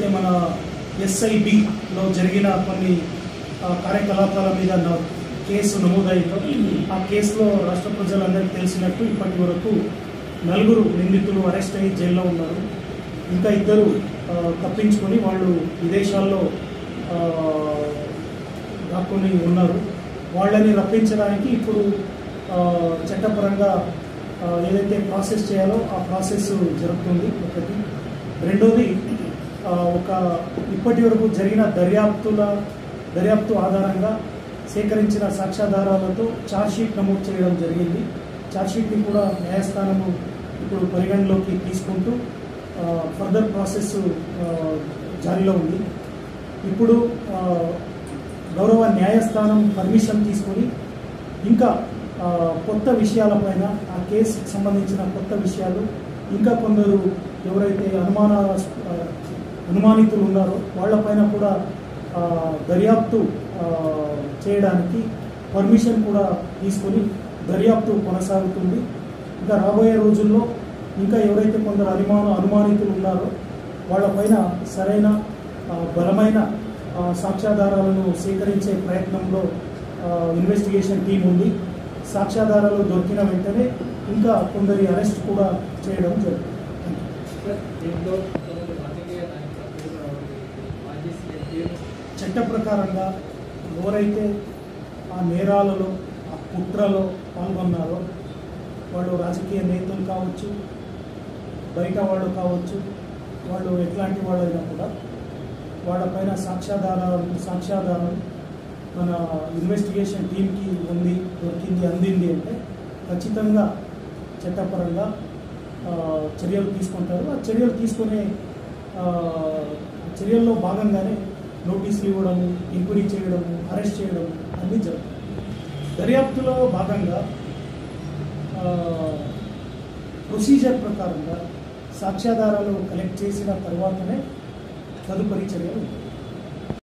ఏదైతే మన SIBలో జరిగిన కొన్ని కార్యకలాపాల మీద కేసు నమోదైందో ఆ కేసులో రాష్ట్ర ప్రజలందరికీ తెలిసినట్టు ఇప్పటి వరకు 4 నిందితులు అరెస్ట్ అయ్యి జైల్లో ఉన్నారు. ఇంకా 2 తప్పించుకొని వాళ్ళు విదేశాల్లో దాక్కుని ఉన్నారు. వాళ్ళని రప్పించడానికి ఇప్పుడు చట్టపరంగా ఏదైతే ప్రాసెస్ చేయాలో ఆ ప్రాసెస్ జరుగుతుంది. ఒకటి. రెండోది, ఇప్పటి వరకు జరిగిన దర్యాప్తు ఆధారంగా సేకరించిన సాక్ష్యాధారాలతో ఛార్జ్షీట్ నమోదు చేయడం జరిగింది. ఛార్జ్షీట్ని కూడా న్యాయస్థానము ఇప్పుడు పరిగణలోకి తీసుకుంటూ ఫర్దర్ ప్రాసెస్ జారీలో ఉంది. ఇప్పుడు గౌరవ న్యాయస్థానం పర్మిషన్ తీసుకొని ఇంకా కొత్త విషయాలపైన, ఆ కేసుకి సంబంధించిన కొత్త విషయాలు, ఇంకా కొందరు ఎవరైతే అనుమానితులు ఉన్నారో వాళ్ళపైన కూడా దర్యాప్తు చేయడానికి పర్మిషన్ కూడా తీసుకొని దర్యాప్తు కొనసాగుతుంది. ఇంకా రాబోయే రోజుల్లో ఇంకా ఎవరైతే కొందరు అనుమానితులు ఉన్నారో వాళ్ళపైన సరైన బలమైన సాక్ష్యాధారాలను సేకరించే ప్రయత్నంలో ఇన్వెస్టిగేషన్ టీం ఉంది. సాక్ష్యాధారాలు దొరికిన వెంటనే ఇంకా కొందరి అరెస్ట్ కూడా చేయడం జరుగుతుంది. చట్ట ప్రకారంగా ఎవరైతే ఆ నేరాలలో, ఆ కుట్రలో పాల్గొన్నారో వాళ్ళు రాజకీయ నేతలు కావచ్చు, బయట వాళ్ళు కావచ్చు, వాళ్ళు ఎట్లాంటి వాళ్ళైనా కూడా వాళ్ళపైన సాక్ష్యాధారం మన ఇన్వెస్టిగేషన్ టీంకి అందింది అంటే ఖచ్చితంగా చట్టపరంగా చర్యలు తీసుకుంటారు. ఆ చర్యలు తీసుకునే చర్యల్లో భాగంగానే నోటీసులు ఇవ్వడము, ఎంక్వైరీ చేయడము, అరెస్ట్ చేయడము అన్నీ జరుగుతాయి. దర్యాప్తులో భాగంగా ప్రొసీజర్ ప్రకారంగా సాక్ష్యాధారాలు కలెక్ట్ చేసిన తర్వాతనే తదుపరి చర్యలు ఉంటాయి.